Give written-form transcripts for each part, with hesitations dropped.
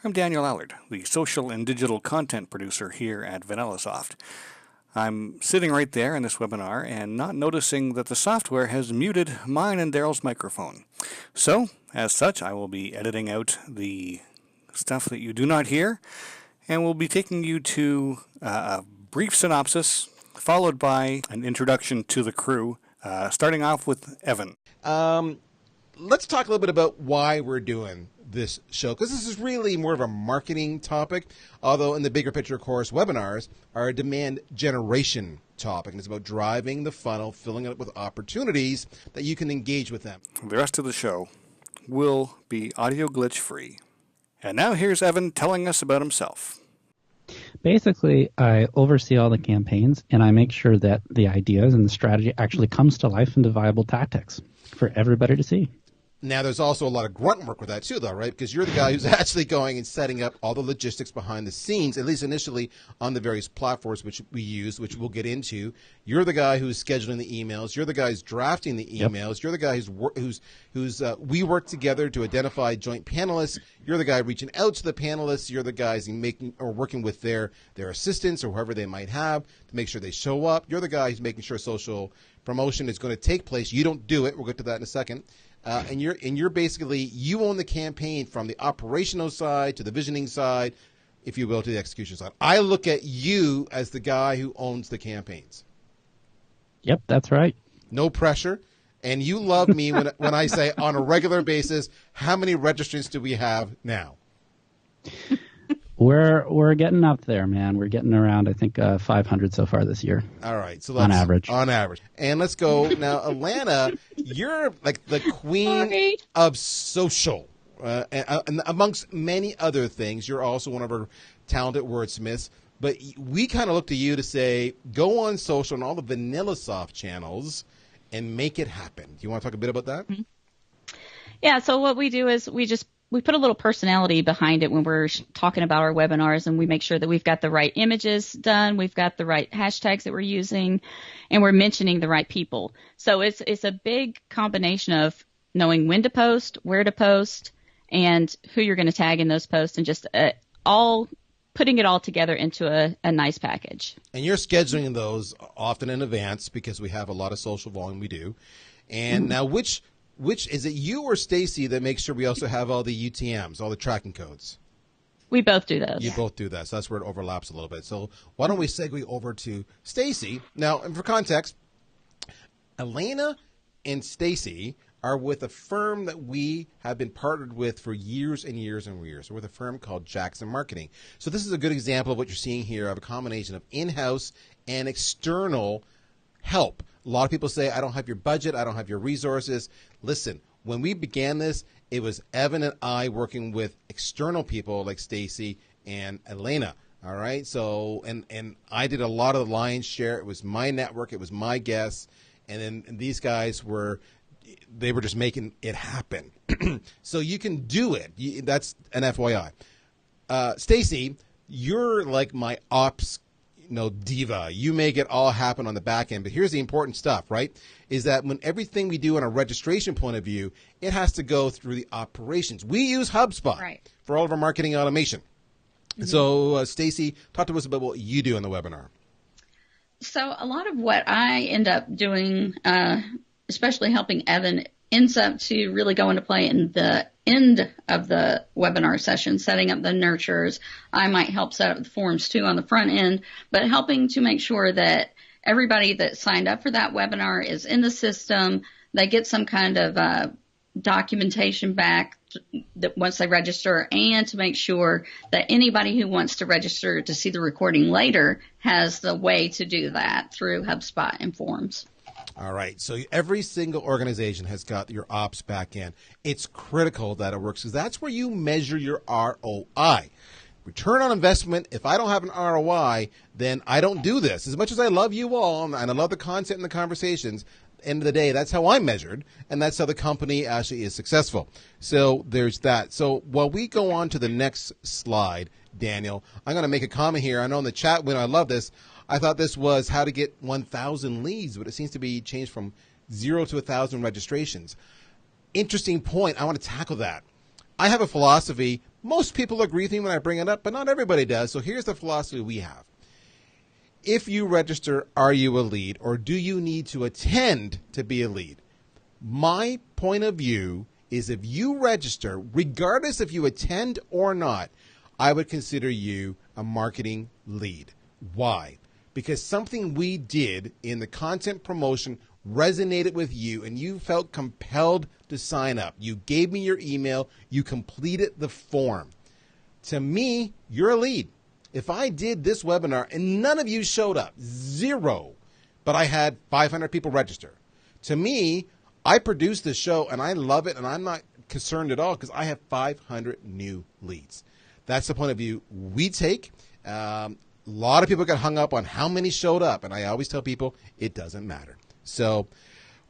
I'm Daniel Allard, the social and digital content producer here at VanillaSoft. I'm sitting right there in this webinar and not noticing that the software has muted mine and Darryl's microphone. So, as such, I will be editing out the stuff that you do not hear, and we'll be taking you to a brief synopsis, followed by an introduction to the crew, starting off with Evan. Let's talk a little bit about why we're doing this show, because this is really more of a marketing topic, although in the bigger picture, of course, webinars are a demand generation topic, and it's about driving the funnel, filling it up with opportunities that you can engage with them. The rest of the show will be audio glitch free. And now here's Evan telling us about himself. Basically, I oversee all the campaigns, and I make sure that the ideas and the strategy actually comes to life into viable tactics for everybody to see. Now, there's also a lot of grunt work with that too, though, right? Because you're the guy who's actually going and setting up all the logistics behind the scenes, at least initially on the various platforms which we use, which we'll get into. You're the guy who's scheduling the emails. You're the guy who's drafting the emails. Yep. You're the guy we work together to identify joint panelists. You're the guy reaching out to the panelists. You're the guys making or working with their assistants or whoever they might have to make sure they show up. You're the guy who's making sure social promotion is going to take place. You don't do it. We'll get to that in a second. And you're basically, you own the campaign from the operational side to the visioning side, if you will, to the execution side. I look at you as the guy who owns the campaigns. Yep, that's right. No pressure. And you love me when I say on a regular basis, how many registrants do we have now? We're getting up there, man. We're getting around, I think, 500 so far this year. All right. So on average. On average. And let's go. Now, Alana, you're like the queen of social. And amongst many other things, you're also one of our talented wordsmiths. But we kind of look to you to say, go on social and all the VanillaSoft channels and make it happen. Do you want to talk a bit about that? Mm-hmm. Yeah. So what we do is we put a little personality behind it when we're talking about our webinars, and we make sure that we've got the right images done, we've got the right hashtags that we're using, and we're mentioning the right people. So it's a big combination of knowing when to post, where to post, and who you're going to tag in those posts, and just all putting it all together into a nice package. And you're scheduling those often in advance because we have a lot of social volume we do. And now which is it, you or Stacy, that makes sure we also have all the UTMs, all the tracking codes? We both do those. You both do that, so that's where it overlaps a little bit. So why don't we segue over to Stacy? Now, and for context, Elena and Stacy are with a firm that we have been partnered with for years and years and years. We're with a firm called Jackson Marketing. So this is a good example of what you're seeing here, of a combination of in-house and external help. A lot of people say, I don't have your budget, I don't have your resources. Listen, when we began this, it was Evan and I working with external people like Stacy and Elena. All right. So, and I did a lot of the lion's share. It was my network. It was my guests. And then these guys they were just making it happen. So you can do it. That's an FYI. Stacy, you're like my ops diva. You make it all happen on the back end. But here's the important stuff, right? Is that when everything we do on a registration point of view, it has to go through the operations. We use HubSpot for all of our marketing automation. Mm-hmm. So, Stacy, talk to us about what you do in the webinar. So a lot of what I end up doing, especially helping Evan, ends up to really go into play in the end of the webinar session, setting up the nurtures. I might help set up the forms too on the front end, but helping to make sure that everybody that signed up for that webinar is in the system. They get some kind of documentation back that once they register, and to make sure that anybody who wants to register to see the recording later has the way to do that through HubSpot and Forms. All right. So every single organization has got your ops back end. It's critical that it works because that's where you measure your ROI. Return on investment. If I don't have an ROI, then I don't do this. As much as I love you all and I love the content and the conversations, end of the day, that's how I'm measured, and that's how the company actually is successful. So there's that. So while we go on to the next slide, Daniel, I'm going to make a comment here. I know in the chat window, I love this. I thought this was how to get 1,000 leads, but it seems to be changed from 0 to 1,000 registrations. Interesting point. I want to tackle that. I have a philosophy, Most people agree with me when I bring it up, but not everybody does. So here's the philosophy we have. If you register, are you a lead, or do you need to attend to be a lead? My point of view is if you register, regardless if you attend or not, I would consider you a marketing lead. Why? Because something we did in the content promotion resonated with you and you felt compelled to sign up. You gave me your email. You completed the form. To me, you're a lead. If I did this webinar and none of you showed up, 0, but I had 500 people register, to me, I produced this show and I love it and I'm not concerned at all because I have 500 new leads. That's the point of view we take. A lot of people get hung up on how many showed up, and I always tell people it doesn't matter. So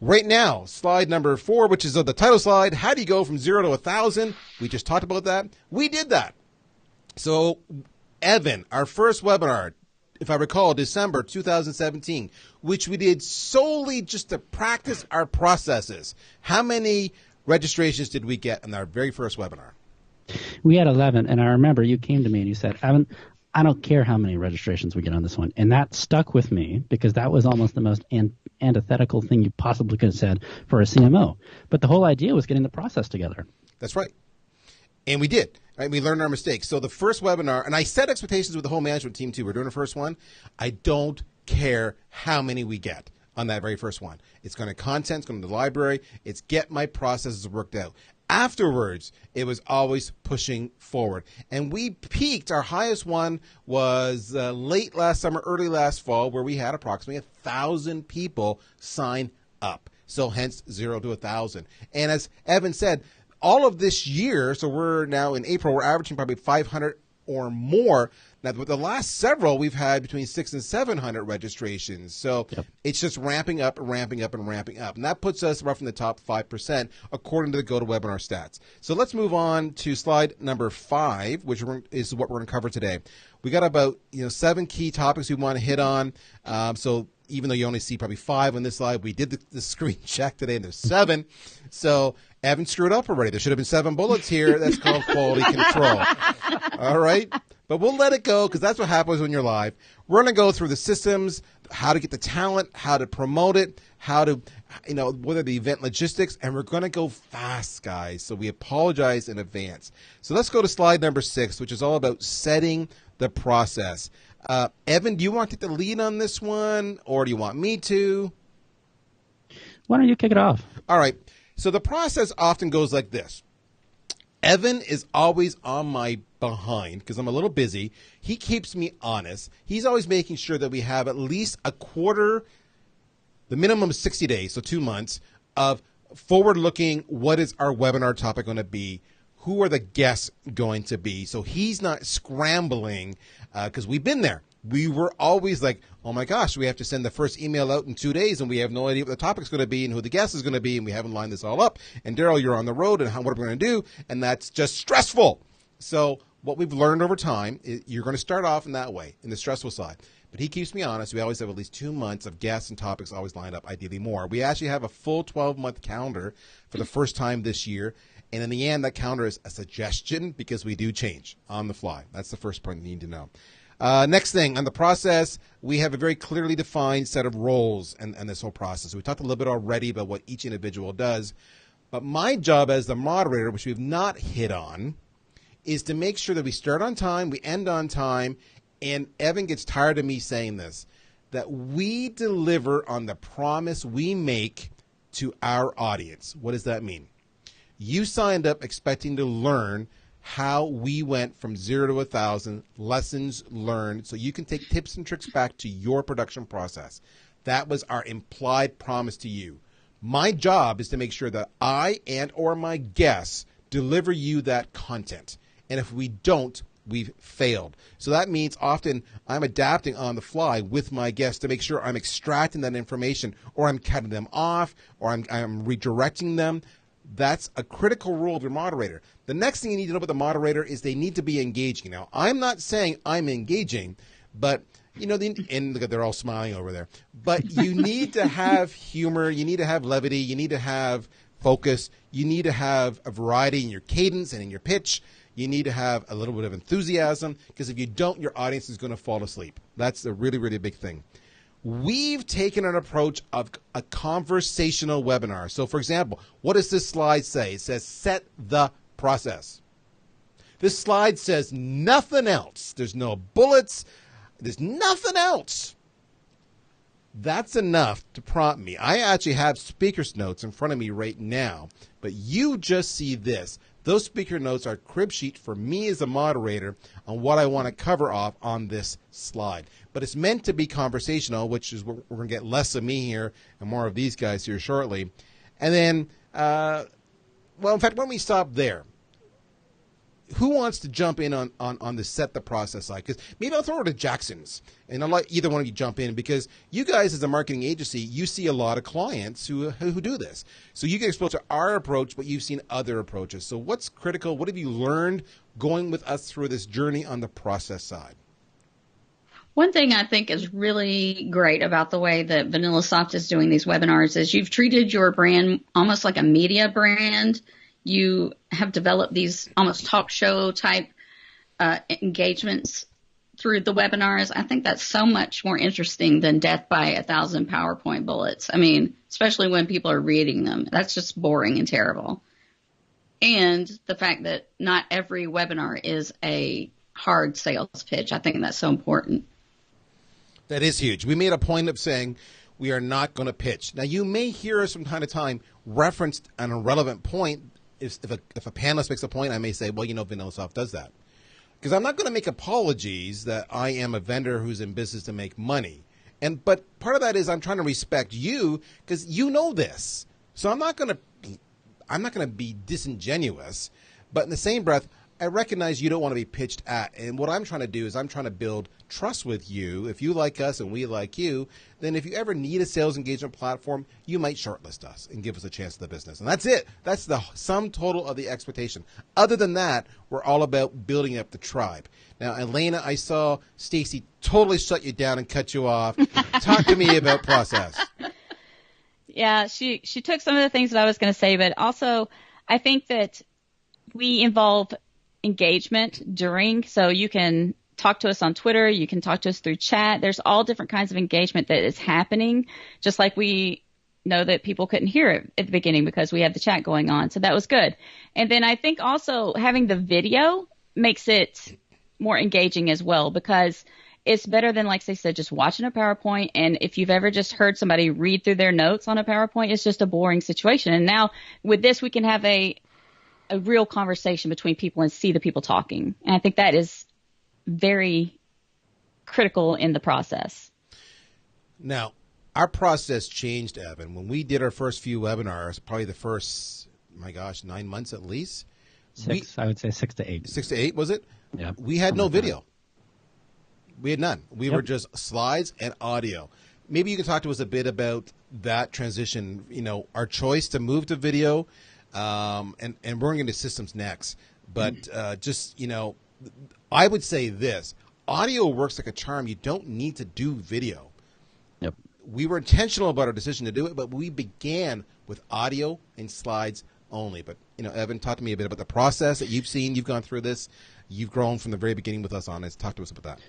right now, slide number 4, which is the title slide, how do you go from 0 to 1,000? We just talked about that. We did that. So Evan, our first webinar, if I recall, December 2017, which we did solely just to practice our processes. How many registrations did we get in our very first webinar? We had 11, and I remember you came to me and you said, Evan, I don't care how many registrations we get on this one. And that stuck with me because that was almost the most antithetical thing you possibly could have said for a CMO. But the whole idea was getting the process together. That's right. And we did. Right? We learned our mistakes. So the first webinar, and I set expectations with the whole management team too. We're doing the first one. I don't care how many we get on that very first one. It's going to content, it's going to the library. It's get my processes worked out. Afterwards, it was always pushing forward. And we peaked. Our highest one was late last summer, early last fall, where we had approximately 1,000 people sign up. So hence 0 to 1,000. And as Evan said, all of this year, so we're now in April, we're averaging probably 500 or more. Now, with the last several, we've had between 600 and 700 registrations. So It's just ramping up and ramping up and ramping up. And that puts us roughly in the top 5% according to the GoToWebinar stats. So let's move on to slide number 5, which is what we're going to cover today. We got about 7 key topics we want to hit on. So even though you only see probably 5 on this slide, we did the screen check today and there's 7. So Evan screwed up already. There should have been 7 bullets here. That's called quality control. All right? But we'll let it go because that's what happens when you're live. We're going to go through the systems, how to get the talent, how to promote it, how to, whether the event logistics, and we're going to go fast, guys. So we apologize in advance. So let's go to slide number 6, which is all about setting the process. Evan, do you want to take the lead on this one, or do you want me to? Why don't you kick it off? All right. So the process often goes like this. Evan is always on my behind because I'm a little busy. He keeps me honest. He's always making sure that we have at least a quarter, the minimum is 60 days, so 2 months, of forward-looking, what is our webinar topic going to be? Who are the guests going to be? So he's not scrambling because we've been there. We were always like, oh my gosh, we have to send the first email out in 2 days and we have no idea what the topic's going to be and who the guest is going to be and we haven't lined this all up. And Darryl, you're on the road and what are we going to do? And that's just stressful. So what we've learned over time is you're going to start off in that way, in the stressful side. But he keeps me honest. We always have at least 2 months of guests and topics always lined up, ideally more. We actually have a full 12-month calendar for the first time this year. And in the end, that calendar is a suggestion because we do change on the fly. That's the first point you need to know. Next thing, on the process, we have a very clearly defined set of roles in this whole process. We talked a little bit already about what each individual does. But my job as the moderator, which we've not hit on, is to make sure that we start on time, we end on time, and Evan gets tired of me saying this, that we deliver on the promise we make to our audience. What does that mean? You signed up expecting to learn how we went from 0 to 1,000, lessons learned, so you can take tips and tricks back to your production process. That was our implied promise to you. My job is to make sure that I and or my guests deliver you that content. And if we don't, we've failed. So that means often I'm adapting on the fly with my guests to make sure I'm extracting that information or I'm cutting them off or I'm redirecting them. That's a critical role of your moderator. The next thing you need to know about the moderator is they need to be engaging. Now, I'm not saying I'm engaging, but, and look, they're all smiling over there. But you need to have humor. You need to have levity. You need to have focus. You need to have a variety in your cadence and in your pitch. You need to have a little bit of enthusiasm, because if you don't, your audience is going to fall asleep. That's a really, really big thing. We've taken an approach of a conversational webinar. So, for example, what does this slide say? It says, set the process. This slide says nothing else. There's no bullets. There's nothing else. That's enough to prompt me. I actually have speaker's notes in front of me right now, but you just see this. Those speaker notes are crib sheet for me as a moderator on what I want to cover off on this slide. But it's meant to be conversational, which is what we're going to get less of me here and more of these guys here shortly. And then, well, in fact, when we stop there, who wants to jump in on the set the process side? Because maybe I'll throw it to Jackson's, and I'll let either one of you jump in, because you guys as a marketing agency, you see a lot of clients who do this. So you get exposed to our approach, but you've seen other approaches. So what's critical? What have you learned going with us through this journey on the process side? One thing I think is really great about the way that VanillaSoft is doing these webinars is you've treated your brand almost like a media brand. You have developed these almost talk show type engagements through the webinars. I think that's so much more interesting than death by 1,000 PowerPoint bullets. I mean, especially when people are reading them. That's just boring and terrible. And the fact that not every webinar is a hard sales pitch. I think that's so important. That is huge. We made a point of saying we are not going to pitch. Now, you may hear us from time to time referenced an irrelevant point. If a panelist makes a point, I may say, well, VanillaSoft does that. Because I'm not going to make apologies that I am a vendor who's in business to make money. But part of that is I'm trying to respect you, because you know this. So I'm not going to be disingenuous. But in the same breath, I recognize you don't want to be pitched at. And what I'm trying to do is I'm trying to build trust with you. If you like us and we like you, then if you ever need a sales engagement platform, you might shortlist us and give us a chance at the business. And that's it. That's the sum total of the expectation. Other than that, we're all about building up the tribe. Now, Elena, I saw Stacy totally shut you down and cut you off. Talk to me about process. Yeah, she took some of the things that I was going to say, but also I think that we involve engagement during, so you can talk to us on Twitter, you can talk to us through chat. There's all different kinds of engagement that is happening, just like we know that people couldn't hear it at the beginning because we had the chat going on. So that was good. And then I think also having the video makes it more engaging as well, because it's better than, like they said, just watching a PowerPoint. And if you've ever just heard somebody read through their notes on a PowerPoint, it's just a boring situation. And now with this, we can have a real conversation between people and see the people talking. And I think that is very critical in the process. Now, our process changed, Evan. When we did our first few webinars, probably the first, 9 months at least. I would say 6 to 8. 6 to 8, was it? Yeah. We had no video. We had none. We were just slides and audio. Maybe you can talk to us a bit about that transition, our choice to move to video. And we're going into systems next. But I would say this. Audio works like a charm. You don't need to do video. Yep. We were intentional about our decision to do it, but we began with audio and slides only. But, Evan, talk to me a bit about the process that you've seen. You've gone through this. You've grown from the very beginning with us on this. Talk to us about that.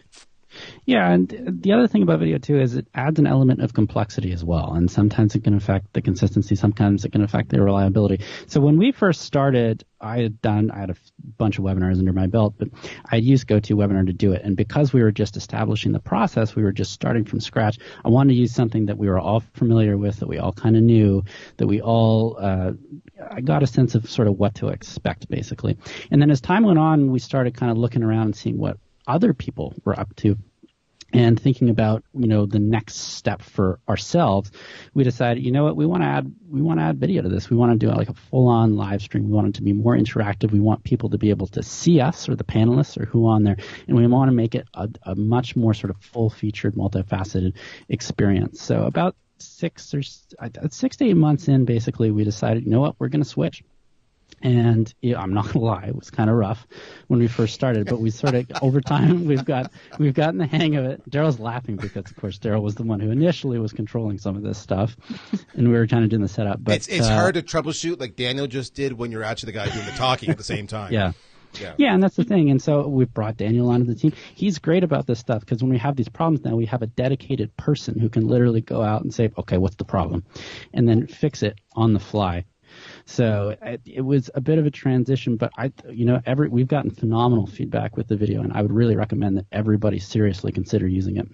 Yeah, and the other thing about video, too, is it adds an element of complexity as well. And sometimes it can affect the consistency. Sometimes it can affect the reliability. So when we first started, I had a bunch of webinars under my belt, but I used GoToWebinar to do it. And because we were just establishing the process, we were just starting from scratch. I wanted to use something that we were all familiar with, that we all kind of knew, that we all I got a sense of sort of what to expect, basically. And then as time went on, we started kind of looking around and seeing what other people were up to, and thinking about the next step for ourselves. We decided, what, we want to add video to this. We want to do like a full-on live stream. We want it to be more interactive. We want people to be able to see us or the panelists or who on there, and we want to make it a much more sort of full-featured, multifaceted experience. So about 6 to 8 months in, basically, we decided, what, we're going to switch. And I'm not gonna lie, it was kind of rough when we first started, but we sort of over time we've gotten the hang of it. Darryl's laughing because, of course, Darryl was the one who initially was controlling some of this stuff, and we were kind of doing the setup. But it's hard to troubleshoot like Daniel just did when you're actually the guy doing the talking at the same time. Yeah. Yeah, and that's the thing. And so we've brought Daniel onto the team. He's great about this stuff because when we have these problems now, we have a dedicated person who can literally go out and say, okay, what's the problem? And then fix it on the fly. So it was a bit of a transition, but we've gotten phenomenal feedback with the video, and I would really recommend that everybody seriously consider using it.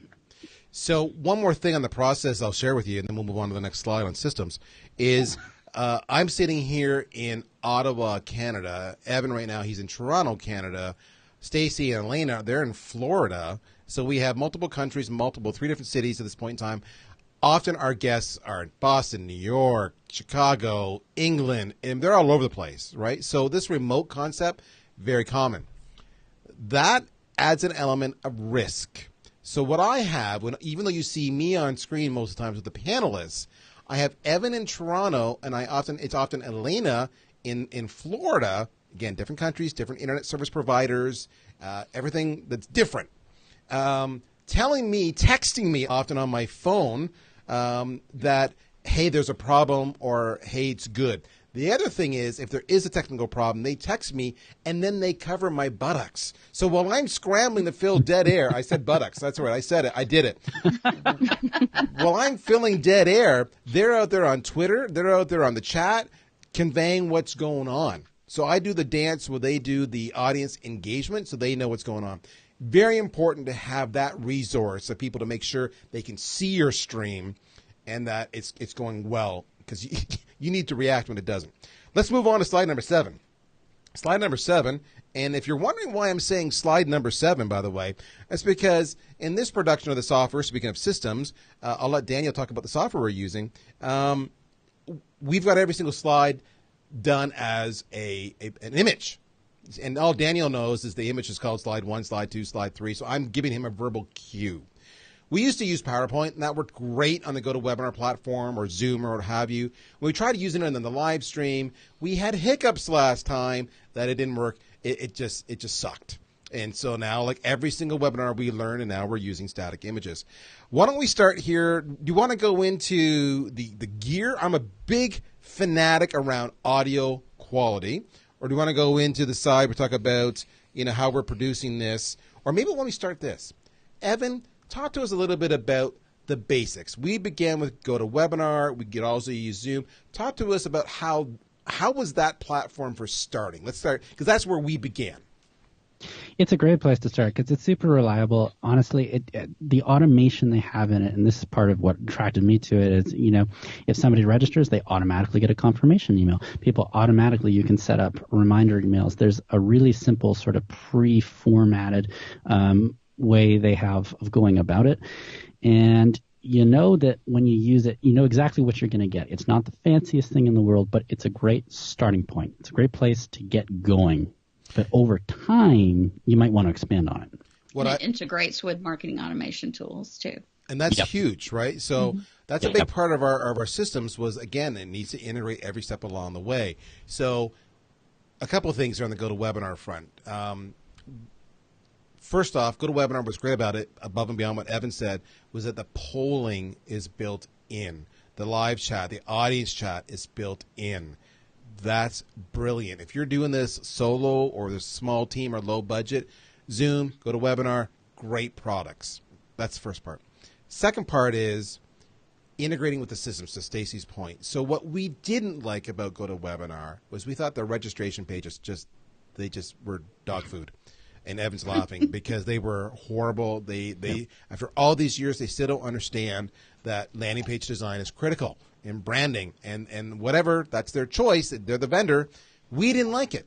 So one more thing on the process I'll share with you, and then we'll move on to the next slide on systems, is I'm sitting here in Ottawa, Canada. Evan right now, he's in Toronto, Canada. Stacy and Elena, they're in Florida. So we have multiple countries, three different cities at this point in time. Often our guests are in Boston, New York, Chicago, England, and they're all over the place, right? So this remote concept, very common. That adds an element of risk. So what I have, even though you see me on screen most of the times with the panelists, I have Evan in Toronto, and it's often Elena in Florida. Again, different countries, different internet service providers, everything that's different. Texting me often on my phone that, hey, there's a problem, or hey, it's good. The other thing is, if there is a technical problem, they text me, and then they cover my buttocks. So while I'm scrambling to fill dead air, I said buttocks. That's right. I said it. I did it. While I'm filling dead air, they're out there on Twitter. They're out there on the chat conveying what's going on. So I do the dance where they do the audience engagement so they know what's going on. Very important to have that resource of people to make sure they can see your stream and that it's going well, because you need to react when it doesn't. Let's move on to slide number 7. Slide number 7, and if you're wondering why I'm saying slide number 7, by the way, that's because in this production of the software, speaking of systems, I'll let Daniel talk about the software we're using. We've got every single slide done as an image. And all Daniel knows is the image is called slide 1, slide 2, slide 3, so I'm giving him a verbal cue. We used to use PowerPoint, and that worked great on the GoToWebinar platform or Zoom or what have you. When we tried using it in the live stream, we had hiccups last time that it didn't work. It just sucked. And so now, like every single webinar we learn, and now we're using static images. Why don't we start here? Do you want to go into the gear? I'm a big fanatic around audio quality. Or do you want to go into the side we talk about, how we're producing this? Or maybe when we start this. Evan, talk to us a little bit about the basics. We began with GoToWebinar. We could also use Zoom. Talk to us about how was that platform for starting? Let's start, because that's where we began. It's a great place to start because it's super reliable. Honestly, the automation they have in it, and this is part of what attracted me to it, is, if somebody registers, they automatically get a confirmation email. People automatically, you can set up reminder emails. There's a really simple sort of pre-formatted way they have of going about it. And you know that when you use it, you know exactly what you're going to get. It's not the fanciest thing in the world, but it's a great starting point. It's a great place to get going. But over time, you might want to expand on it. It integrates with marketing automation tools, too. And that's huge, right? So that's a big part of our systems was, again, it needs to integrate every step along the way. So a couple of things are on the GoToWebinar front. First off, GoToWebinar was great about it, above and beyond what Evan said, was that the polling is built in. The live chat, the audience chat is built in. That's brilliant. If you're doing this solo or the small team or low budget, Zoom, GoToWebinar, great products. That's the first part. Second part is integrating with the systems, to Stacy's point. So what we didn't like about GoToWebinar was we thought the registration pages just were dog food. And Evan's laughing because they were horrible. They after all these years, they still don't understand that landing page design is critical in branding and whatever. That's their choice. They're the vendor. We didn't like it.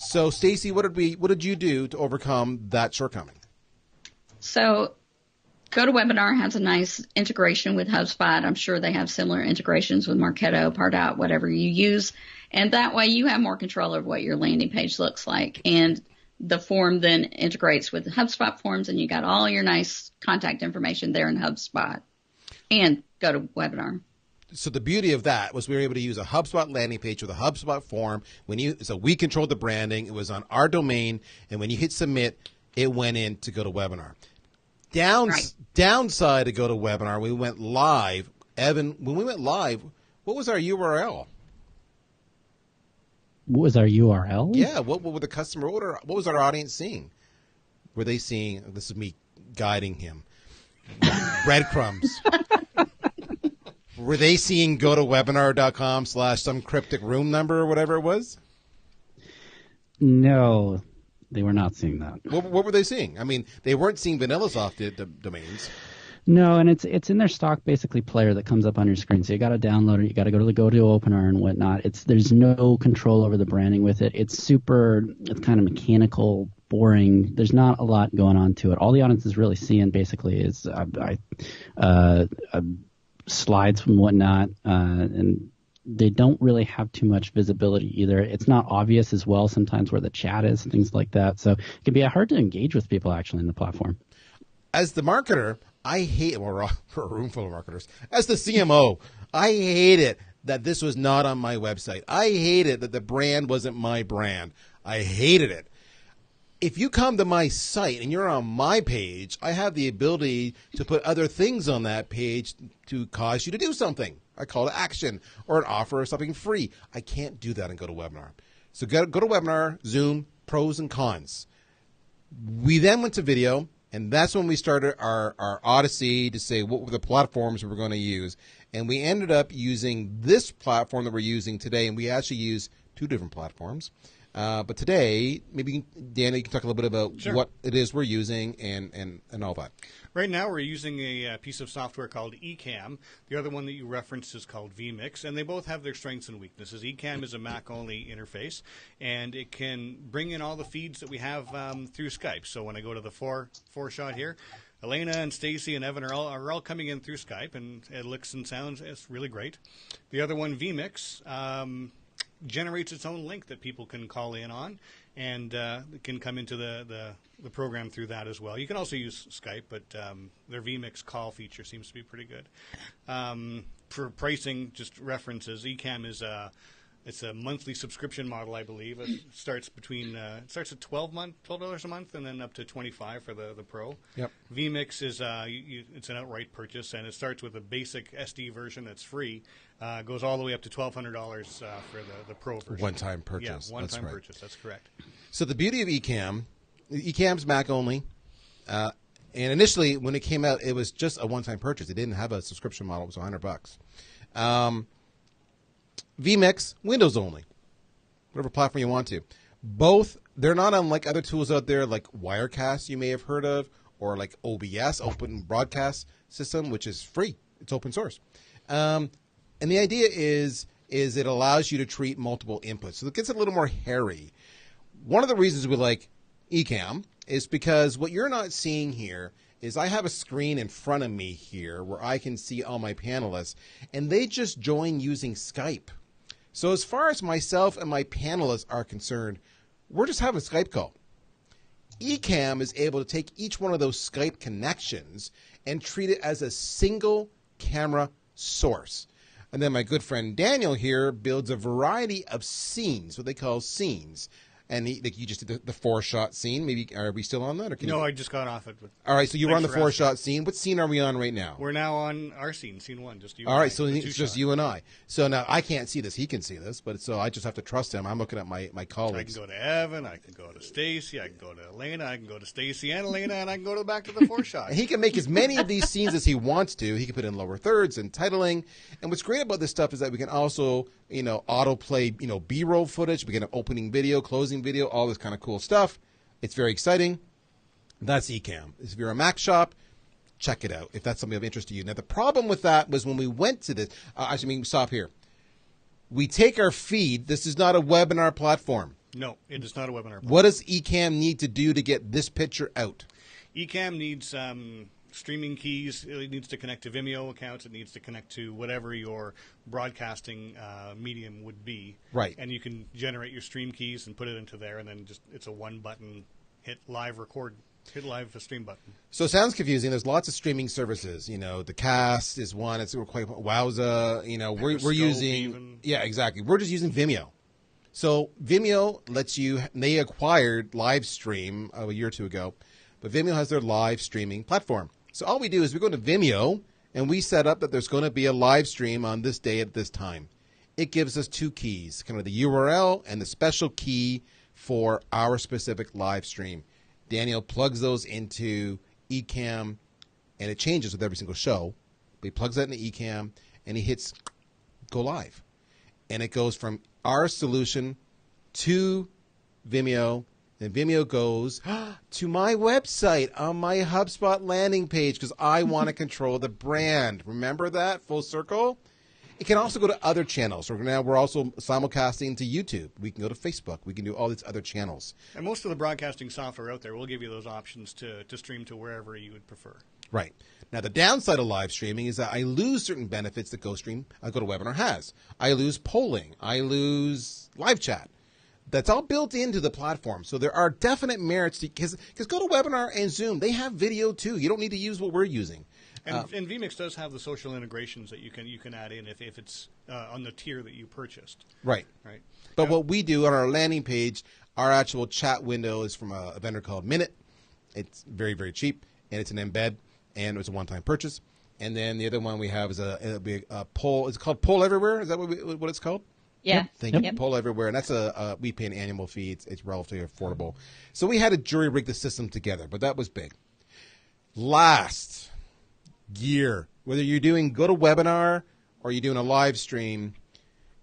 So, Stacy, what did you do to overcome that shortcoming? So, GoToWebinar has a nice integration with HubSpot. I'm sure they have similar integrations with Marketo, Pardot, whatever you use. And that way you have more control of what your landing page looks like. And the form then integrates with the HubSpot forms, and you got all your nice contact information there in HubSpot and GoToWebinar. So the beauty of that was we were able to use a HubSpot landing page with a HubSpot form. So we controlled the branding. It was on our domain, and when you hit submit, it went in to GoToWebinar. Downside to GoToWebinar, we went live. Evan, when we went live, what was our URL? What was our URL? Yeah, what were the customer order? What was our audience seeing? Were they seeing, this is me guiding him, breadcrumbs? Were they seeing go to webinar.com / some cryptic room number or whatever it was? No, they were not seeing that. What were they seeing? I mean, they weren't seeing VanillaSoft domains. No, and it's in their stock basically player that comes up on your screen. So you got to download it. You got to go to the GoTo opener and whatnot. There's no control over the branding with it. It's kind of mechanical, boring. There's not a lot going on to it. All the audience is really seeing basically is slides and whatnot, and they don't really have too much visibility either. It's not obvious as well sometimes where the chat is, things like that. So it can be hard to engage with people actually in the platform. As the marketer, I hate, well, we're a room full of marketers. As the CMO, I hate it that this was not on my website. I hate it that the brand wasn't my brand. I hated it. If you come to my site and you're on my page, I have the ability to put other things on that page to cause you to do something. A call to action or an offer or something free. I can't do that and go to webinar. So go to webinar, Zoom, pros and cons. We then went to video, and that's when we started our odyssey to say what were the platforms we were going to use. And we ended up using this platform that we're using today, and we actually use 2 different platforms. But today, maybe, Daniel, you can talk a little bit about what it is we're using and all that. Right now, we're using a piece of software called Ecamm. The other one that you referenced is called vMix, and they both have their strengths and weaknesses. Ecamm is a Mac-only interface, and it can bring in all the feeds that we have through Skype. So when I go to the four shot here, Elena and Stacy and Evan are all coming in through Skype, and it looks and sounds it's really great. The other one, vMix, generates its own link that people can call in on, and can come into the program through that as well. You can also use Skype, but their vMix call feature seems to be pretty good. For pricing, just references, Ecamm is it's a monthly subscription model, I believe. It starts at $12 a month, and then up to $25 for the Pro. Yep. vMix is it's an outright purchase, and it starts with a basic SD version that's free. Goes all the way up to $1,200 for the Pro version. One-time purchase. Yeah, one-time purchase. That's correct. So the beauty of Ecamm's Mac only. And initially, when it came out, it was just a one-time purchase. It didn't have a subscription model. It was $100. vMix, Windows only. Whatever platform you want to. Both, they're not unlike other tools out there like Wirecast you may have heard of, or like OBS, Open Broadcast System, which is free. It's open source. And the idea is it allows you to treat multiple inputs. So it gets a little more hairy. One of the reasons we like Ecamm is because what you're not seeing here is I have a screen in front of me here where I can see all my panelists, and they just join using Skype. So as far as myself and my panelists are concerned, we're just having a Skype call. Ecamm is able to take each one of those Skype connections and treat it as a single camera source. And then my good friend Daniel here builds a variety of scenes, what they call scenes. And you just did the 4-shot scene. Maybe are we still on that? Or No, I just got off it. All right, so you were on the 4-shot scene. What scene are we on right now? We're now on our scene 1, just you. All and right, I, so it's just you and I. So now I can't see this. He can see this, but so I just have to trust him. I'm looking at my colleagues. I can go to Evan. I can go to Stacy. I can go to Elena. I can go to Stacy and Elena, and I can go back to the 4-shot. And he can make as many of these scenes as he wants to. He can put in lower thirds and titling. And what's great about this stuff is that we can also, autoplay, B-roll footage. We get an opening video, closing video, all this kind of cool stuff. It's very exciting. That's Ecamm. If you're a Mac shop, check it out if that's something of interest to you. Now, the problem with that was when we went to this, stop here. We take our feed. This is not a webinar platform. No, it is not a webinar platform. What does Ecamm need to do to get this picture out? Ecamm needs streaming keys. It needs to connect to Vimeo accounts. It needs to connect to whatever your broadcasting medium would be. Right. And you can generate your stream keys and put it into there, and then it's a one-button hit live record, hit live stream button. So it sounds confusing. There's lots of streaming services. The Cast is one. It's quite Wowza. We're using even. Yeah, exactly. We're just using Vimeo. So Vimeo lets you. They acquired Livestream a year or two ago, but Vimeo has their live streaming platform. So all we do is we go to Vimeo and we set up that there's going to be a live stream on this day at this time. it gives us two keys, kind of the URL and the special key for our specific live stream. Daniel plugs those into Ecamm, and it changes with every single show. But he plugs that into Ecamm, and he hits go live. And it goes from our solution to Vimeo. Then Vimeo goes to my website on my HubSpot landing page because I want to control the brand. Remember that? Full circle? It can also go to other channels. We're also simulcasting to YouTube. We can go to Facebook. We can do all these other channels. And most of the broadcasting software out there will give you those options to stream to wherever you would prefer. Right. Now, the downside of live streaming is that I lose certain benefits that GoToWebinar has. I lose polling. I lose live chat. That's all built into the platform. So there are definite merits because GoToWebinar and Zoom, they have video too. You don't need to use what we're using. And vMix does have the social integrations that you can add in if it's on the tier that you purchased. Right. Right. But what we do on our landing page, our actual chat window is from a vendor called Minute. It's very, very cheap, and it's an embed, and it's a one-time purchase. And then the other one we have is it'll be a poll. It's called Poll Everywhere. Is that what it's called? Yeah. Thank you. Poll Everywhere. And that's we pay an annual fee. It's relatively affordable. So we had to jury rig the system together, but that was big. Last gear, whether you're doing GoToWebinar or you're doing a live stream,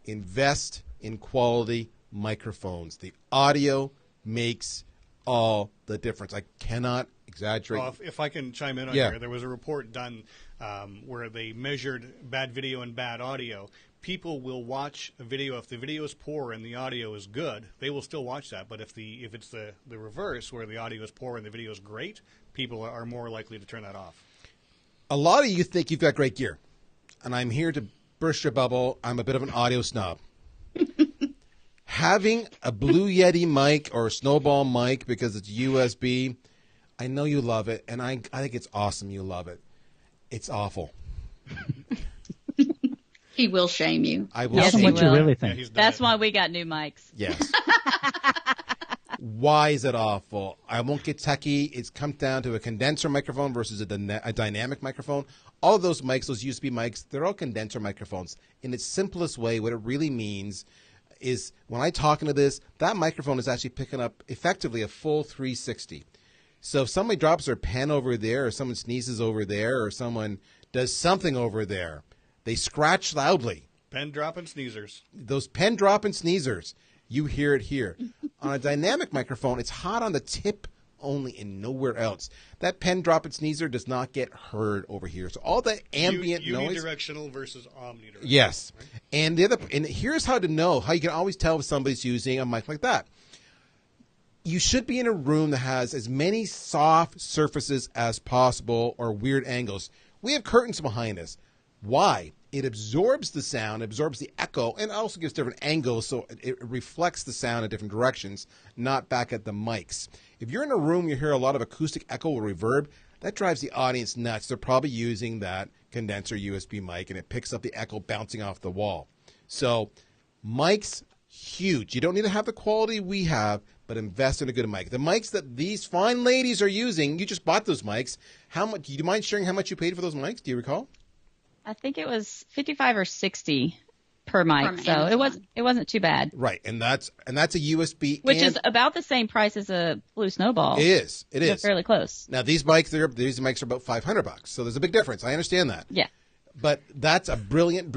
invest in quality microphones. The audio makes all the difference. I cannot exaggerate. Well, if I can chime in on here, there was a report done where they measured bad video and bad audio. People will watch a video if the video is poor and the audio is good. They will still watch that. But if it's the reverse, where the audio is poor and the video is great, people are more likely to turn that off. A lot of you think you've got great gear, and I'm here to burst your bubble. I'm a bit of an audio snob. Having a Blue Yeti mic or a Snowball mic because it's USB, I know you love it, and I think it's awesome you love it. It's awful. He will shame you. I will Yes, shame he what you will. really think. Yeah, That's why we got new mics. Yes. Why is it awful? I won't get techie. It comes down to a condenser microphone versus a dynamic microphone. All of those mics, those USB mics, they're all condenser microphones. In its simplest way, what it really means is when I talk into this, that microphone is actually picking up effectively a full 360. So if somebody drops their pen over there, or someone sneezes over there, or someone does something over there, they scratch loudly. Pen dropping sneezers. Those pen dropping sneezers, you hear it here. On a dynamic microphone, it's hot on the tip only and nowhere else. That pen dropping sneezer does not get heard over here. So all the ambient noise. Unidirectional versus omnidirectional. Yes. Right? And here's how to know, how you can always tell if somebody's using a mic like that. You should be in a room that has as many soft surfaces as possible or weird angles. We have curtains behind us. Why? It absorbs the sound, absorbs the echo, and also gives different angles so it reflects the sound in different directions, not back at the mics. If you're in a room, you hear a lot of acoustic echo or reverb, that drives the audience nuts. They're probably using that condenser USB mic, and it picks up the echo bouncing off the wall. So mics, huge. You don't need to have the quality we have, but invest in a good mic. The mics that these fine ladies are using, you just bought those mics. How much? Do you mind sharing how much you paid for those mics? Do you recall? I think it was 55 or 60 per mic, From so Amazon. it wasn't too bad. Right, and that's a USB, Which is about the same price as a Blue Snowball. It is. They're fairly close. Now these mics are about $500, so there's a big difference. I understand that. Yeah. But that's a brilliant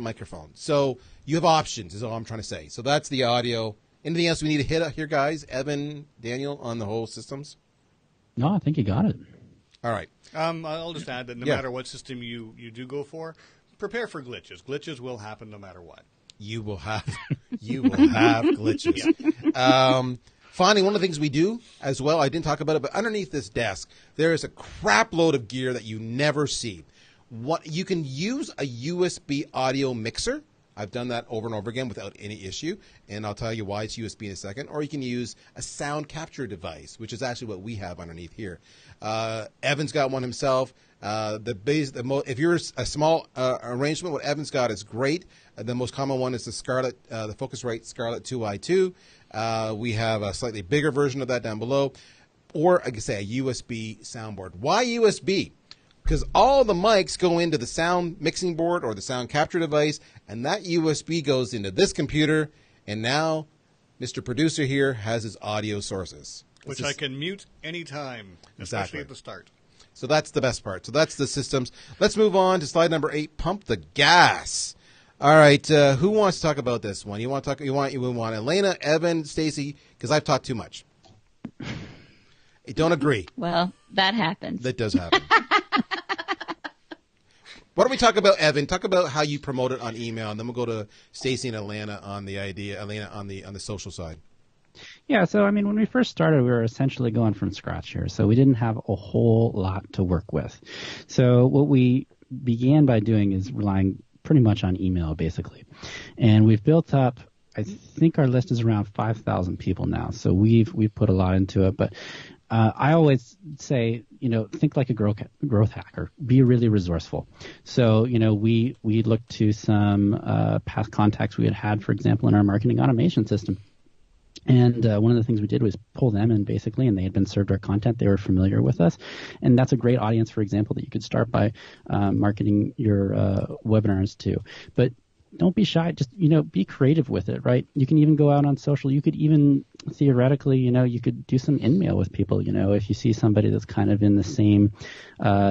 microphone. So you have options, is all I'm trying to say. So that's the audio. Anything else we need to hit here, guys? Evan, Daniel, on the whole systems? No, I think you got it. All right. I'll just add that no matter what system you do go for, prepare for glitches. Glitches will happen no matter what. You will have glitches. Finally, one of the things we do as well, I didn't talk about it, but underneath this desk, there is a crap load of gear that you never see. You can use a USB audio mixer. I've done that over and over again without any issue, and I'll tell you why it's USB in a second. Or you can use a sound capture device, which is actually what we have underneath here. Evan's got one himself. If you're a small arrangement, what Evan's got is great. The most common one is the the Focusrite Scarlett 2i2. We have a slightly bigger version of that down below, or I could say a USB soundboard. Why USB? because all the mics go into the sound mixing board or the sound capture device, and that USB goes into this computer, and now Mr. Producer here has his audio sources. Which I can mute anytime, especially at the start. So that's the best part. So that's the systems. Let's move on to slide number 8, pump the gas. All right, who wants to talk about this one? You want to talk? You want Elena, Evan, Stacy? Because I've talked too much. I don't agree. Well, that happens. That does happen. Why don't we talk about, Evan? Talk about how you promote it on email, and then we'll go to Stacy and Elena on the idea. Elena on the social side. Yeah, so I mean, when we first started, we were essentially going from scratch here, so we didn't have a whole lot to work with. So what we began by doing is relying pretty much on email, basically, and we've built up. I think our list is around 5,000 people now, so we've put a lot into it. But I always say, think like a growth hacker. Be really resourceful. So, we looked to some past contacts we had, for example, in our marketing automation system. And one of the things we did was pull them in, basically, and they had been served our content. They were familiar with us. And that's a great audience, for example, that you could start by marketing your webinars to. But don't be shy. Just, be creative with it, right? You can even go out on social. You could even theoretically, you could do some in-mail with people. If you see somebody that's kind of in the same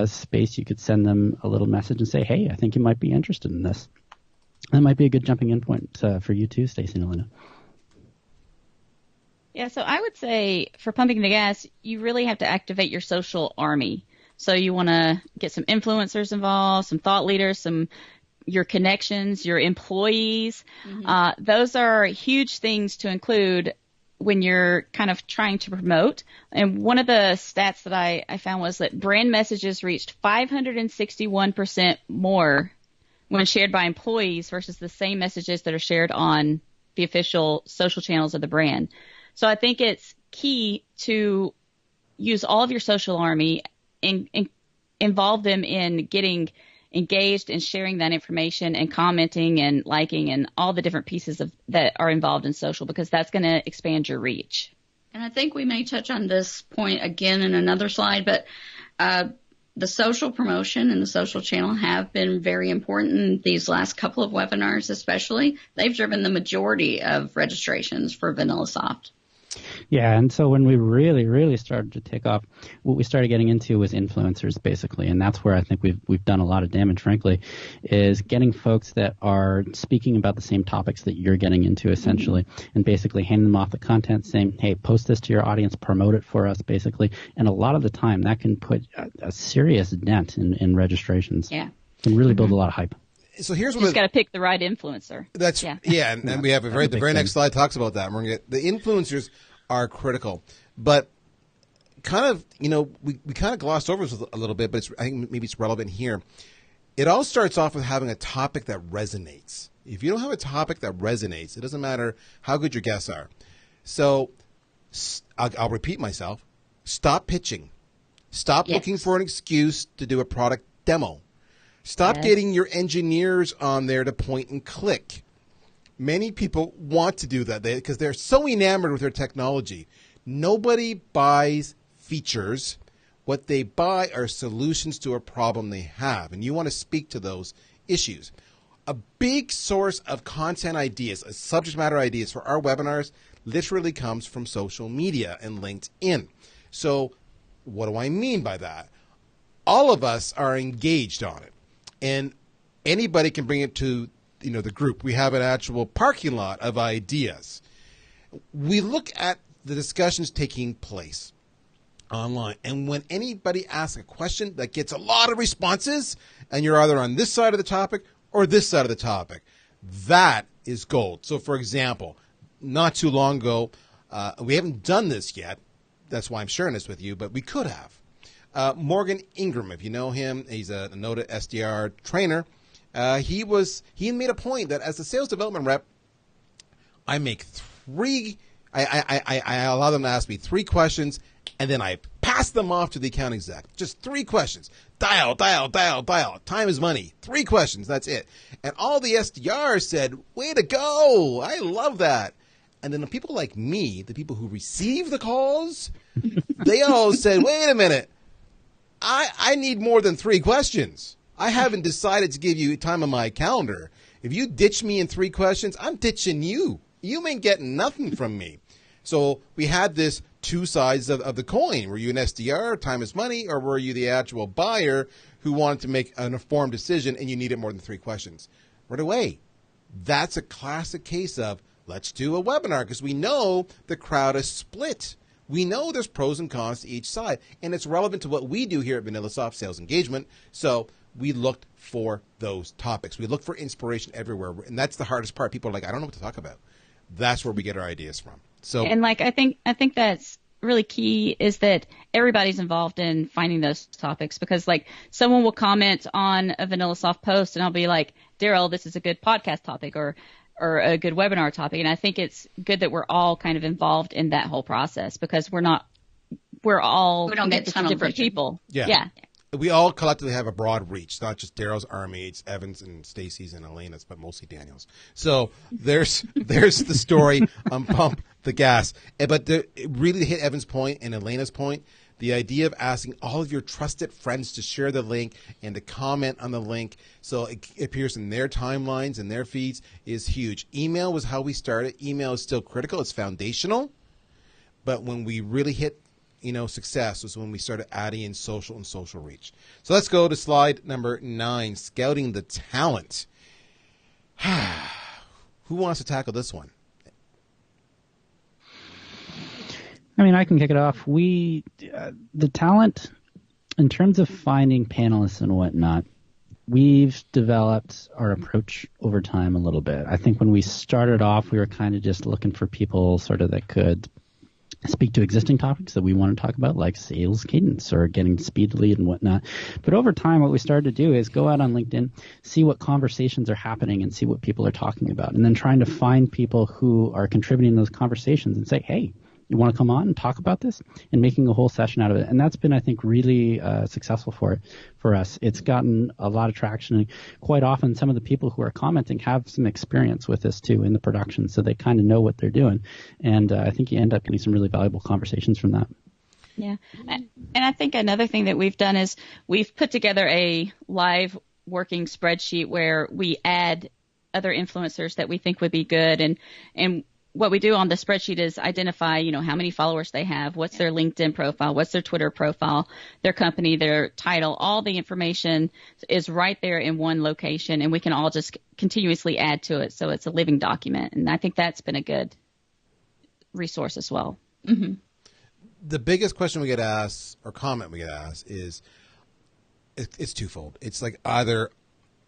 space, you could send them a little message and say, hey, I think you might be interested in this. That might be a good jumping in point for you too, Stacey and Elena. Yeah, so I would say for pumping the gas, you really have to activate your social army. So you want to get some influencers involved, some thought leaders, your connections, your employees. Mm-hmm. Those are huge things to include when you're kind of trying to promote. And one of the stats that I found was that brand messages reached 561% more when shared by employees versus the same messages that are shared on the official social channels of the brand. So I think it's key to use all of your social army and involve them in getting engaged and sharing that information and commenting and liking and all the different pieces that are involved in social, because that's going to expand your reach. And I think we may touch on this point again in another slide, but the social promotion and the social channel have been very important these last couple of webinars especially. They've driven the majority of registrations for VanillaSoft. Yeah, and so when we really, really started to take off, what we started getting into was influencers, basically, and that's where I think we've done a lot of damage, frankly, is getting folks that are speaking about the same topics that you're getting into, essentially, and basically handing them off the content, saying, hey, post this to your audience, promote it for us, basically, and a lot of the time that can put a serious dent in registrations. Yeah. Can really build a lot of hype. So here's what you just got to pick the right influencer. That's and we have the very next slide talks about that. We're gonna get the influencers are critical, but kind of we kind of glossed over this a little bit, but I think maybe it's relevant here. It all starts off with having a topic that resonates. If you don't have a topic that resonates, it doesn't matter how good your guests are. So I'll repeat myself: stop pitching, stop looking for an excuse to do a product demo. Stop getting your engineers on there to point and click. Many people want to do that because they're so enamored with their technology. Nobody buys features. What they buy are solutions to a problem they have, and you want to speak to those issues. A big source of content ideas, subject matter ideas for our webinars literally comes from social media and LinkedIn. So what do I mean by that? All of us are engaged on it. And anybody can bring it to, the group. We have an actual parking lot of ideas. We look at the discussions taking place online. And when anybody asks a question that gets a lot of responses, and you're either on this side of the topic or this side of the topic, that is gold. So, for example, not too long ago, we haven't done this yet. That's why I'm sharing this with you, but we could have. Morgan Ingram, if you know him, he's a noted SDR trainer. He made a point that as a sales development rep, I allow them to ask me 3 questions, and then I pass them off to the account exec. Just 3 questions. Dial. Time is money. 3 questions. That's it. And all the SDRs said, way to go. I love that. And then the people like me, the people who receive the calls, they all said, wait a minute. I need more than 3 questions. I haven't decided to give you time on my calendar. If you ditch me in 3 questions, I'm ditching you. You ain't getting nothing from me. So we had this 2 sides of the coin. Were you an SDR, time is money, or were you the actual buyer who wanted to make an informed decision and you needed more than 3 questions? Right away. That's a classic case of let's do a webinar because we know the crowd is split. We know there's pros and cons to each side, and it's relevant to what we do here at VanillaSoft Sales Engagement. So we looked for those topics. We look for inspiration everywhere, and that's the hardest part. People are like, I don't know what to talk about. That's where we get our ideas from. So, and like I think that's really key is that everybody's involved in finding those topics, because like someone will comment on a VanillaSoft post and I'll be like, Darryl, this is a good podcast topic or a good webinar topic. And I think it's good that we're all kind of involved in that whole process, because we don't get different people. Yeah. We all collectively have a broad reach, not just Darryl's army, it's Evan's and Stacy's and Elena's, but mostly Daniel's. So there's the story on Pump the Gas. But really to hit Evan's point and Elena's point, the idea of asking all of your trusted friends to share the link and to comment on the link so it appears in their timelines and their feeds is huge. Email was how we started. Email is still critical. It's foundational. But when we really hit success was when we started adding in social and social reach. So let's go to slide number 9, scouting the talent. Who wants to tackle this one? I mean, I can kick it off. The talent, in terms of finding panelists and whatnot, we've developed our approach over time a little bit. I think when we started off, we were kind of just looking for people sort of that could speak to existing topics that we want to talk about, like sales cadence or getting speed to lead and whatnot. But over time, what we started to do is go out on LinkedIn, see what conversations are happening and see what people are talking about, and then trying to find people who are contributing to those conversations and say, hey, you want to come on and talk about this, and making a whole session out of it. And that's been, I think, really successful for us. It's gotten a lot of traction. And quite often, some of the people who are commenting have some experience with this, too, in the production. So they kind of know what they're doing. And I think you end up getting some really valuable conversations from that. Yeah. And I think another thing that we've done is we've put together a live working spreadsheet where we add other influencers that we think would be good. And what we do on the spreadsheet is identify, how many followers they have, what's their LinkedIn profile, what's their Twitter profile, their company, their title. All the information is right there in one location, and we can all just continuously add to it. So it's a living document. And I think that's been a good resource as well. Mm-hmm. The biggest question we get asked, or comment we get asked, is it's twofold. It's like either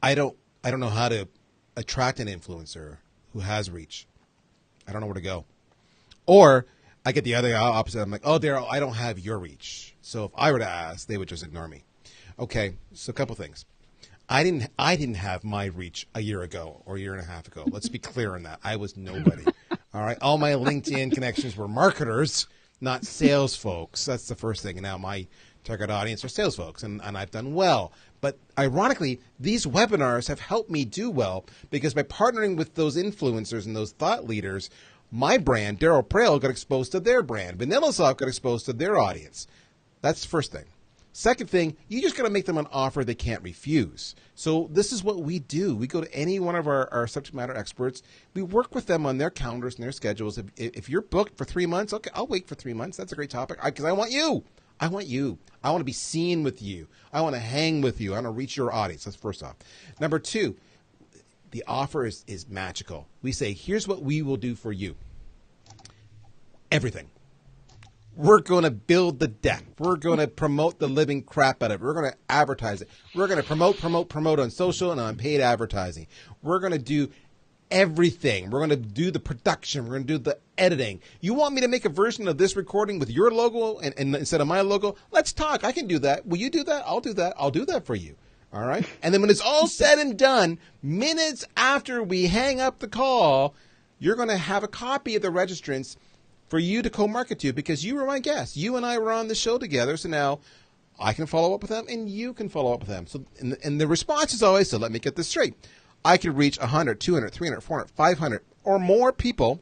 I don't know how to attract an influencer who has reach. I don't know where to go. Or I get the other opposite. I'm like, oh, Darryl, I don't have your reach. So if I were to ask, they would just ignore me. Okay, so a couple things. I didn't have my reach a year ago or a year and a half ago. Let's be clear on that. I was nobody. All right, all my LinkedIn connections were marketers, not sales folks. That's the first thing. And now my target audience are sales folks, and I've done well. But ironically, these webinars have helped me do well because by partnering with those influencers and those thought leaders, my brand, Darryl Prale, got exposed to their brand. VanillaSoft got exposed to their audience. That's the first thing. Second thing, you just got to make them an offer they can't refuse. So this is what we do. We go to any one of our subject matter experts. We work with them on their calendars and their schedules. If you're booked for 3 months, okay, I'll wait for 3 months. That's a great topic because I want you. I want you. I want to be seen with you. I want to hang with you. I want to reach your audience. That's first off. Number 2, the offer is magical. We say, here's what we will do for you. Everything. We're going to build the deck. We're going to promote the living crap out of it. We're going to advertise it. We're going to promote on social and on paid advertising. We're going to do everything. We're going to do the production. We're going to do the editing. You want me to make a version of this recording with your logo and instead of my logo? Let's talk. I can do that. Will you do that? I'll do that. I'll do that for you. All right. And then when it's all said and done, minutes after we hang up the call, you're going to have a copy of the registrants for you to co-market to because you were my guest. You and I were on the show together. So now I can follow up with them and you can follow up with them. So, and the response is always, so let me get this straight. I could reach 100, 200, 300, 400, 500 or more people.